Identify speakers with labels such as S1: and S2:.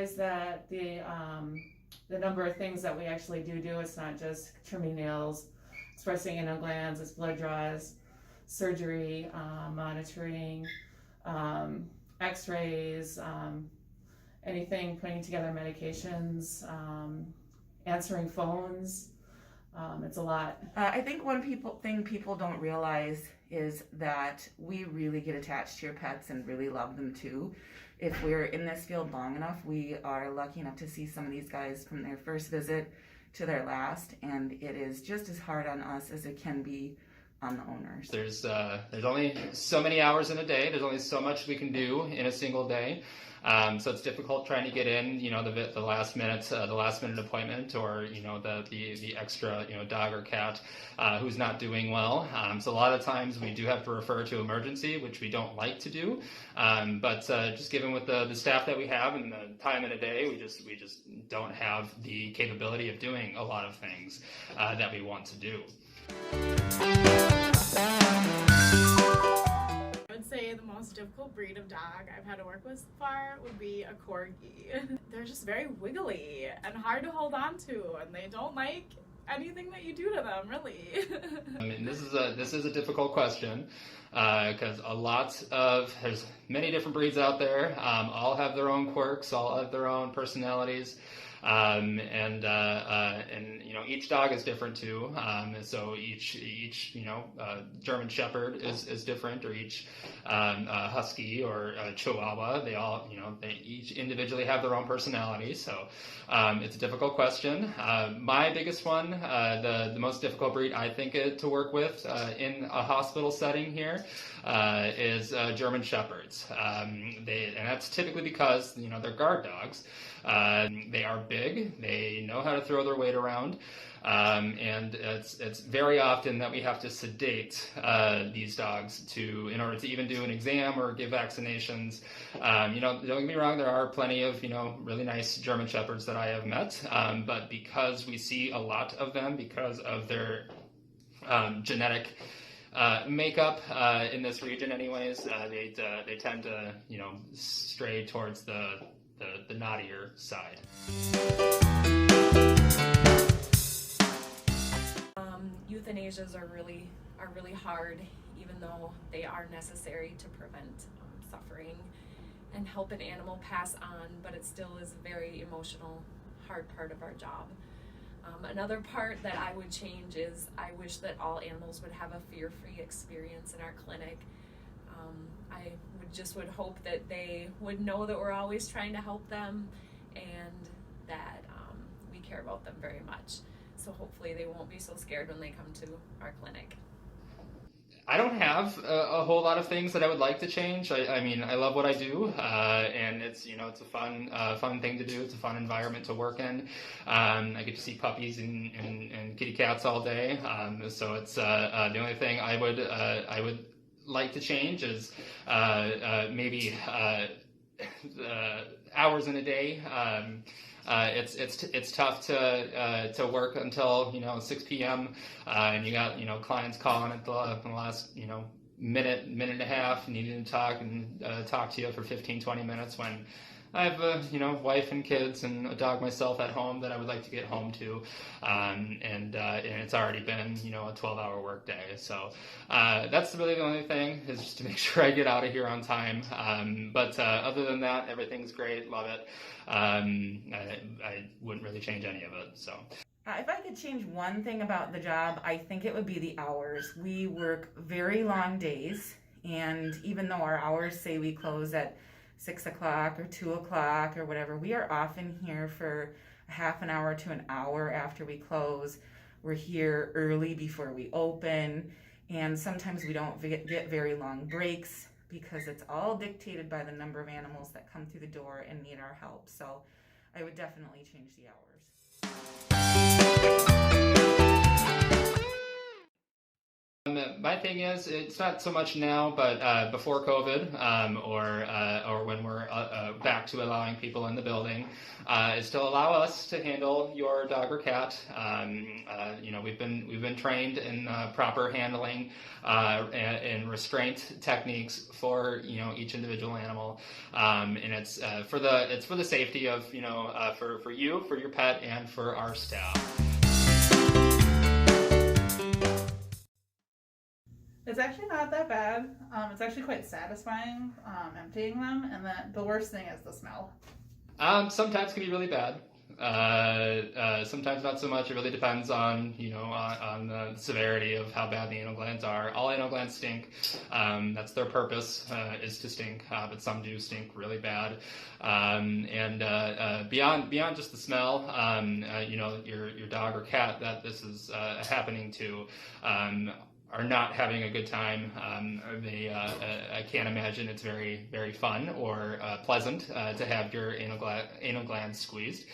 S1: realize that the number of things that we actually do, it's not just trimming nails, expressing anal glands, it's blood draws, surgery, monitoring, x-rays, anything, putting together medications, answering phones. It's a lot.
S2: I think one thing people don't realize is that we really get attached to your pets and really love them too. If we're in this field long enough, we are lucky enough to see some of these guys from their first visit to their last, and it is just as hard on us as it can be on the owners.
S3: There's only so many hours in a day. There's only so much we can do in a single day. So it's difficult trying to get in, the last minute appointment, or the extra dog or cat who's not doing well. So a lot of times we do have to refer to emergency, which we don't like to do. But just given with the staff that we have and the time in a day, we just don't have the capability of doing a lot of things that we want to do.
S4: I would say the most difficult breed of dog I've had to work with so far would be a Corgi. They're just very wiggly and hard to hold on to, and they don't like anything that you do to them, really.
S3: I mean, this is a difficult question because there's many different breeds out there. All have their own quirks, all have their own personalities. And each dog is different too. So each German Shepherd is different, or each Husky or Chihuahua. They each individually have their own personality. So it's a difficult question. My biggest one, the most difficult breed I think to work with in a hospital setting here is German Shepherds. And that's typically because they're guard dogs. They are big, they know how to throw their weight around, and it's very often that we have to sedate these dogs in order to even do an exam or give vaccinations. Don't get me wrong, there are plenty of really nice German Shepherds that I have met, but because we see a lot of them because of their genetic makeup in this region anyways, they tend to stray towards the naughtier side.
S5: Euthanasias are really hard, even though they are necessary to prevent suffering and help an animal pass on, but it still is a very emotional, hard part of our job. Another part that I would change is I wish that all animals would have a fear-free experience in our clinic. I would hope that they would know that we're always trying to help them, and that we care about them very much. So hopefully they won't be so scared when they come to our clinic.
S3: I don't have a whole lot of things that I would like to change. I mean, I love what I do, and it's a fun thing to do. It's a fun environment to work in. I get to see puppies and kitty cats all day. So it's the only thing I would like to change is maybe hours in a day. It's tough to work until 6 p.m. And you got clients calling at the last minute and a half, needing to talk to you for 15-20 minutes when I have a wife and kids and a dog myself at home that I would like to get home to, and it's already been a 12-hour work day. So that's really the only thing, is just to make sure I get out of here on time. But other than that, everything's great. Love it. I wouldn't really change any of it. So.
S2: If I could change one thing about the job, I think it would be the hours. We work very long days, and even though our hours say we close at 6 o'clock or 2 o'clock or whatever, we are often here for a half an hour to an hour after we close. We're here early before we open, and sometimes we don't get very long breaks because it's all dictated by the number of animals that come through the door and need our help. So I would definitely change the hours.
S3: My thing is, it's not so much now, but before COVID, or when we're back to allowing people in the building, is to allow us to handle your dog or cat. We've been trained in proper handling and restraint techniques for each individual animal, and it's for the safety of for you, for your pet, and for our staff.
S6: It's actually not that bad. It's actually quite satisfying emptying them, and then the worst thing is the smell.
S3: Sometimes can be really bad. Sometimes not so much. It really depends on on the severity of how bad the anal glands are. All anal glands stink. That's their purpose, is to stink. But some do stink really bad. Beyond just the smell, your dog or cat that this is happening to. Are not having a good time. I can't imagine it's very, very fun or pleasant to have your anal glands squeezed.